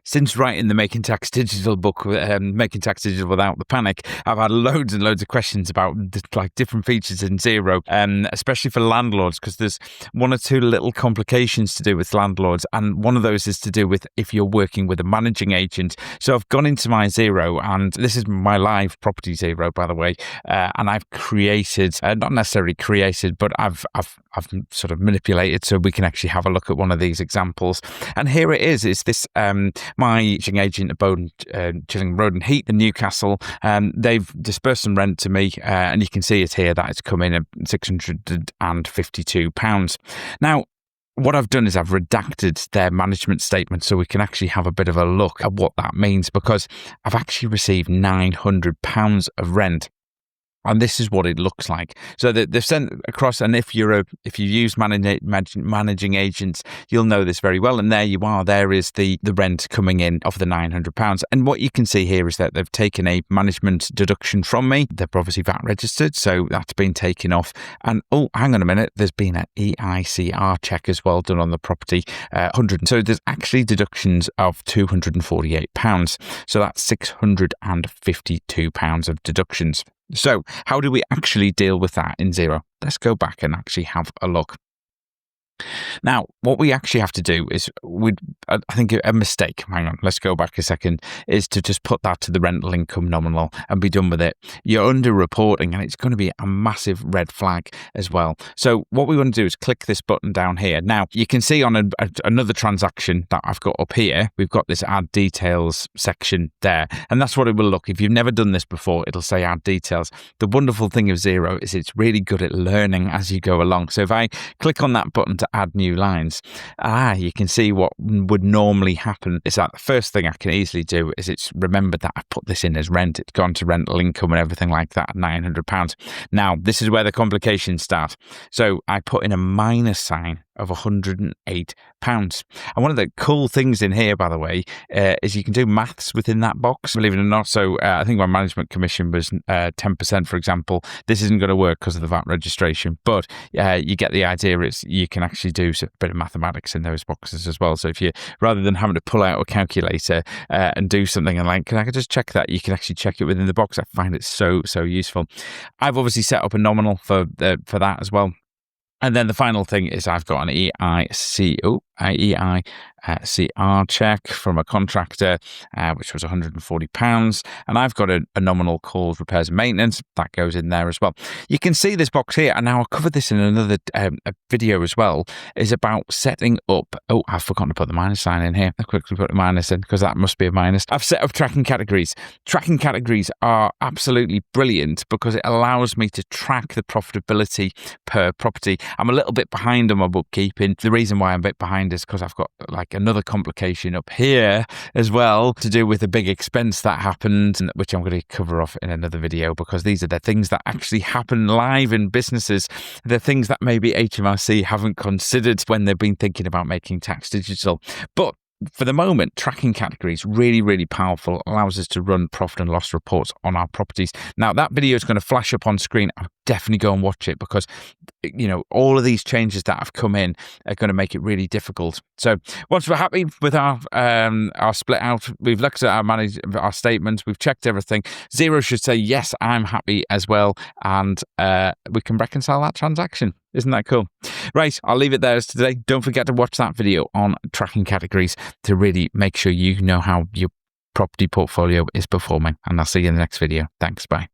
since writing the Making Tax Digital book, Making Tax Digital Without the Panic, I've had loads and loads of questions about like different features in Xero, especially for landlords, because there's one or two little complications to do with landlords, and one of those is to do with if you're working with a managing agent. So I've gone into my Xero, and this is my live property Xero, by the way, and I've created, not necessarily created, but I've sort of manipulated so we can actually have a look at one of these examples. And here it is. It's this my agent at Chillingham Road and Heath in Newcastle. They've dispersed some rent to me, and you can see it here that it's come in at £652. Now, what I've done is I've redacted their management statement so we can actually have a bit of a look at what that means, because I've actually received £900 of rent. And this is what it looks like. So they've sent across, and if you use managing agents, you'll know this very well. And there you are. There is the rent coming in of the £900. And what you can see here is that they've taken a management deduction from me. They're obviously VAT registered, so that's been taken off. And oh, hang on a minute, there's been an EICR check as well done on the property. 100. So there's actually deductions of £248. So that's £652 of deductions. So how do we actually deal with that in Xero? Let's go back and actually have a look. Now, what we actually have to do is, I think a mistake, hang on, let's go back a second, is to just put that to the rental income nominal and be done with it. You're under reporting, and it's going to be a massive red flag as well. So what we want to do is click this button down here. Now, you can see on another transaction that I've got up here, we've got this add details section there, and that's what it will look. If you've never done this before, it'll say add details. The wonderful thing of Xero is it's really good at learning as you go along. So if I click on that button to add new lines, you can see what would normally happen is that the first thing I can easily do is it's remembered that I put this in as rent. It's gone to rental income and everything like that, £900. Now, this is where the complications start. So I put in a minus sign of £108. And one of the cool things in here, by the way, is you can do maths within that box, believe it or not. So I think my management commission was 10%, for example. This isn't going to work because of the VAT registration, but you get the idea. It's you can actually do a bit of mathematics in those boxes as well. So if you, rather than having to pull out a calculator and do something and like, can I just check that? You can actually check it within the box. I find it so useful. I've obviously set up a nominal for that as well. And then the final thing is I've got an EICR check from a contractor, which was £140. And I've got a nominal called repairs and maintenance. That goes in there as well. You can see this box here, and now I'll cover this in another video as well, is about setting up. Oh, I've forgotten to put the minus sign in here. I'll quickly put the minus in because that must be a minus. I've set up tracking categories. Tracking categories are absolutely brilliant because it allows me to track the profitability per property. I'm a little bit behind on my bookkeeping. The reason why I'm a bit behind is because I've got like another complication up here as well to do with a big expense that happened, which I'm going to cover off in another video, because these are the things that actually happen live in businesses. The things that maybe HMRC haven't considered when they've been thinking about making tax digital. But for the moment, tracking categories, really powerful, allows us to run profit and loss reports on our properties. Now, that video is going to flash up on screen. I'll definitely go and watch it because, all of these changes that have come in are going to make it really difficult. So once we're happy with our split out, we've looked at our statements, we've checked everything. Xero should say, yes, I'm happy as well. And we can reconcile that transaction. Isn't that cool? Right, I'll leave it there as today. Don't forget to watch that video on tracking categories to really make sure you know how your property portfolio is performing. And I'll see you in the next video. Thanks, bye.